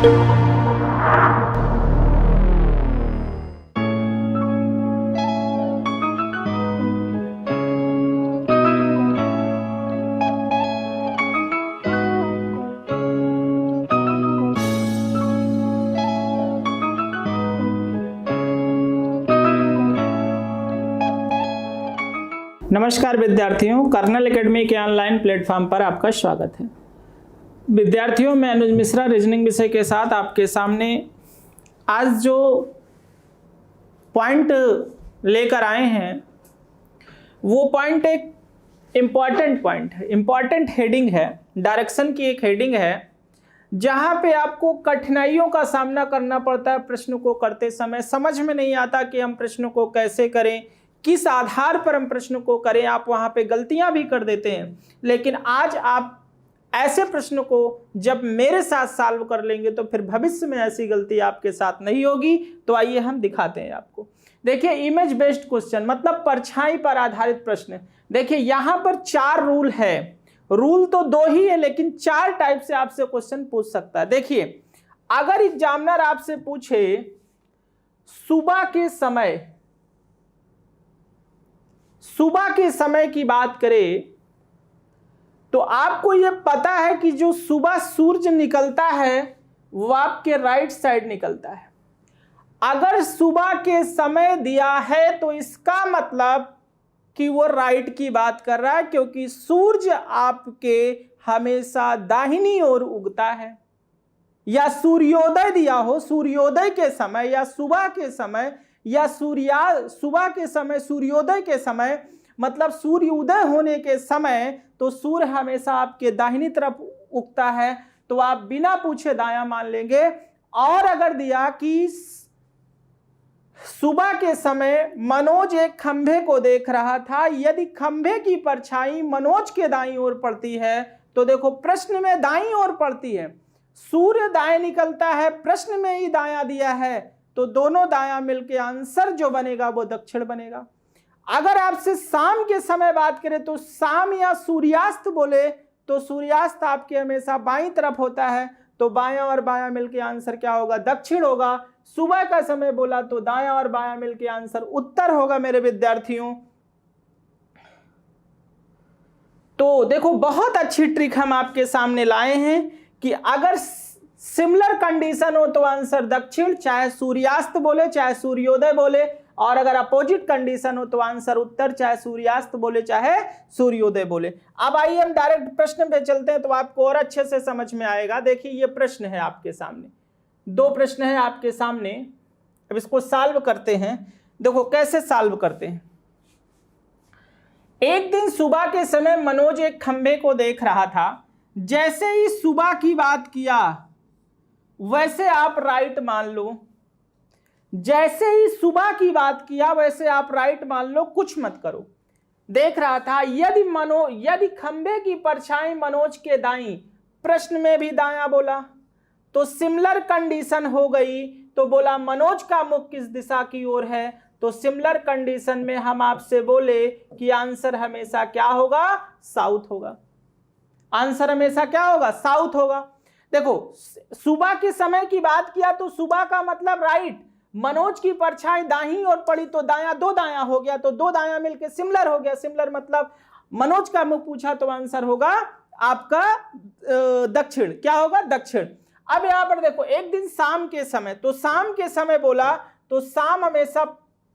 नमस्कार विद्यार्थियों, colonel academy के ऑनलाइन प्लेटफॉर्म पर आपका स्वागत है। विद्यार्थियों, मैं अनुज मिश्रा रीजनिंग विषय के साथ आपके सामने आज जो पॉइंट लेकर आए हैं वो पॉइंट एक इम्पॉर्टेंट पॉइंट है, इम्पॉर्टेंट हेडिंग है, डायरेक्शन की एक हेडिंग है जहाँ पे आपको कठिनाइयों का सामना करना पड़ता है। प्रश्न को करते समय समझ में नहीं आता कि हम प्रश्न को कैसे करें, किस आधार पर हम प्रश्न को करें। आप वहां पे गलतियां भी कर देते हैं, लेकिन आज आप ऐसे प्रश्न को जब मेरे साथ सॉल्व कर लेंगे तो फिर भविष्य में ऐसी गलती आपके साथ नहीं होगी। तो आइए हम दिखाते हैं आपको। देखिए, इमेज बेस्ड क्वेश्चन मतलब परछाई पर आधारित प्रश्न। देखिए यहां पर 4 रूल है। रूल तो 2 ही है, लेकिन 4 टाइप से आपसे क्वेश्चन पूछ सकता है। देखिए, अगर एग्जामिनर आपसे पूछे सुबह के समय की बात करें तो आपको यह पता है कि जो सुबह सूरज निकलता है वो आपके राइट साइड निकलता है। अगर सुबह के समय दिया है तो इसका मतलब कि वो राइट की बात कर रहा है, क्योंकि सूरज आपके हमेशा दाहिनी ओर उगता है। या सूर्योदय दिया हो, सूर्योदय के समय या सुबह के समय या सुबह के समय, सूर्योदय के समय मतलब सूर्य उदय होने के समय, तो सूर्य हमेशा आपके दाहिनी तरफ उगता है, तो आप बिना पूछे दायां मान लेंगे। और अगर दिया कि सुबह के समय मनोज एक खंभे को देख रहा था, यदि खंभे की परछाई मनोज के दाईं ओर पड़ती है तो देखो प्रश्न में दाईं ओर पड़ती है, सूर्य दाएं निकलता है, प्रश्न में ही दायां दिया है, तो दोनों दायां मिलके आंसर जो बनेगा वो दक्षिण बनेगा। अगर आपसे शाम के समय बात करें तो शाम या सूर्यास्त बोले तो सूर्यास्त आपके हमेशा बाईं तरफ होता है, तो बायां और बायां मिलके आंसर क्या होगा? दक्षिण होगा। सुबह का समय बोला तो दायां और बायां मिलके आंसर उत्तर होगा मेरे विद्यार्थियों। तो देखो, बहुत अच्छी ट्रिक हम आपके सामने लाए हैं कि अगर सिमिलर कंडीशन हो तो आंसर दक्षिण, चाहे सूर्यास्त बोले चाहे सूर्योदय बोले, और अगर अपोजिट कंडीशन हो तो आंसर उत्तर, चाहे सूर्यास्त बोले चाहे सूर्योदय बोले। अब आइए हम डायरेक्ट प्रश्न पे चलते हैं तो आपको और अच्छे से समझ में आएगा। देखिए, ये प्रश्न है आपके सामने, 2 प्रश्न है आपके सामने। अब इसको सॉल्व करते हैं। देखो कैसे सॉल्व करते हैं। एक दिन सुबह के समय मनोज एक खंभे को देख रहा था। जैसे ही सुबह की बात किया वैसे आप राइट मान लो। जैसे ही सुबह की बात किया वैसे आप राइट मान लो, कुछ मत करो। देख रहा था, यदि खंबे की परछाई मनोज के दाईं, प्रश्न में भी दायां बोला तो सिमिलर कंडीशन हो गई। तो बोला मनोज का मुख किस दिशा की ओर है, तो सिमिलर कंडीशन में हम आपसे बोले कि आंसर हमेशा क्या होगा? साउथ होगा। आंसर हमेशा क्या होगा? साउथ होगा। देखो, सुबह के समय की बात किया तो सुबह का मतलब राइट, मनोज की परछाई दाहिनी ओर पड़ी तो दायां, 2 दायां हो गया, तो 2 दायां मिलके सिमिलर हो गया। सिमिलर मतलब मनोज का मुख पूछा तो आंसर होगा आपका दक्षिण। क्या होगा? दक्षिण। अब यहां पर देखो, एक दिन शाम के समय, तो शाम के समय बोला तो शाम हमेशा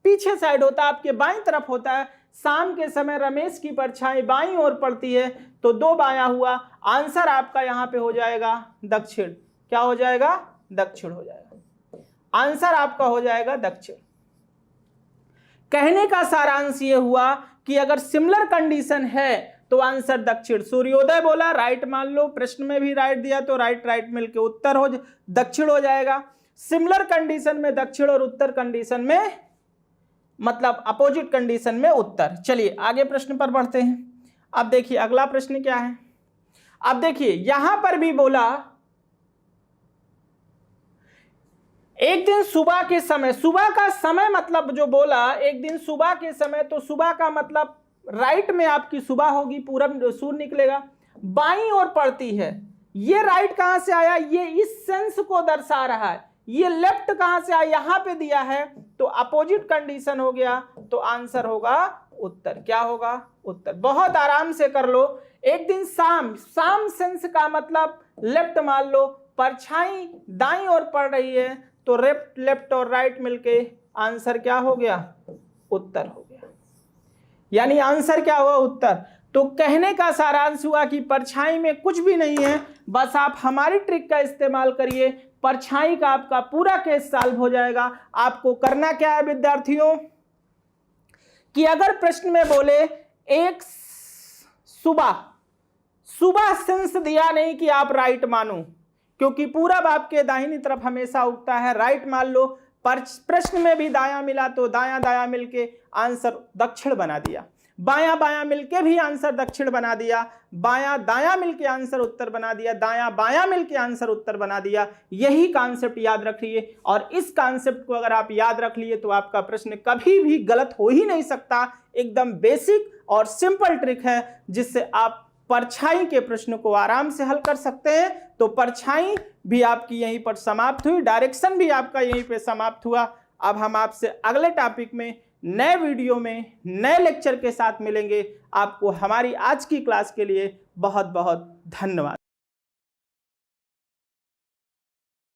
पीछे साइड होता है, आपके बाईं तरफ होता है। शाम के समय रमेश की परछाई बाईं ओर पड़ती है, तो 2 बायां हुआ। आंसर आपका यहां पे हो जाएगा दक्षिण। क्या हो जाएगा? दक्षिण हो जाएगा। आंसर आपका हो जाएगा दक्षिण। कहने का सारांश ये हुआ कि अगर सिमिलर कंडीशन है तो आंसर दक्षिण। सूर्योदय बोला, राइट मान लो, प्रश्न में भी राइट दिया तो राइट राइट मिलके उत्तर हो, दक्षिण हो जाएगा। सिमिलर कंडीशन में दक्षिण और उत्तर कंडीशन में मतलब अपोजिट कंडीशन में उत्तर। चलिए आगे प्रश्न पर बढ़ते हैं। अब देखिए अगला प्रश्न क्या है। अब देखिए यहां पर भी बोला एक दिन सुबह के समय, सुबह का समय मतलब जो बोला एक दिन सुबह के समय, तो सुबह का मतलब राइट में आपकी सुबह होगी, पूरब सूर्य निकलेगा, बाईं ओर पड़ती है। ये राइट कहां से आया, ये इस सेंस को दर्शा रहा है। ये लेफ्ट कहां से आया, यहां पे दिया है तो अपोजिट कंडीशन हो गया, तो आंसर होगा उत्तर। क्या होगा, उत्तर। बहुत आराम से कर लो। एक दिन शाम, शाम सेंस का मतलब लेफ्ट मान लो, परछाई दाईं ओर पड़ रही है तो लेफ्ट और राइट मिलके आंसर क्या हो गया, उत्तर हो गया। यानी आंसर क्या हुआ, उत्तर। तो कहने का सारांश हुआ कि परछाई में कुछ भी नहीं है, बस आप हमारी ट्रिक का इस्तेमाल करिए, परछाई का आपका पूरा केस सॉल्व हो जाएगा। आपको करना क्या है विद्यार्थियों, कि अगर प्रश्न में बोले एक सुबह सेंस दिया नहीं कि आप राइट मानो, क्योंकि पूरब आपके दाहिनी तरफ हमेशा उगता है, राइट मान लो। प्रश्न में भी दायां मिला तो दायां दायां मिलके आंसर दक्षिण बना दिया, बायां बायां मिलके भी आंसर दक्षिण बना दिया, बायां दायां मिलके आंसर उत्तर बना दिया, दायां बायां मिलके आंसर उत्तर बना दिया। यही कॉन्सेप्ट याद रखिए, और इस कॉन्सेप्ट को अगर आप याद रख लिए तो आपका प्रश्न कभी भी गलत हो ही नहीं सकता। एकदम बेसिक और सिंपल ट्रिक है जिससे आप परछाई के प्रश्न को आराम से हल कर सकते हैं। तो परछाई भी आपकी यहीं पर समाप्त हुई, डायरेक्शन भी आपका यहीं पे समाप्त हुआ। अब हम आपसे अगले टॉपिक में, नए वीडियो में, नए लेक्चर के साथ मिलेंगे। आपको हमारी आज की क्लास के लिए बहुत बहुत धन्यवाद।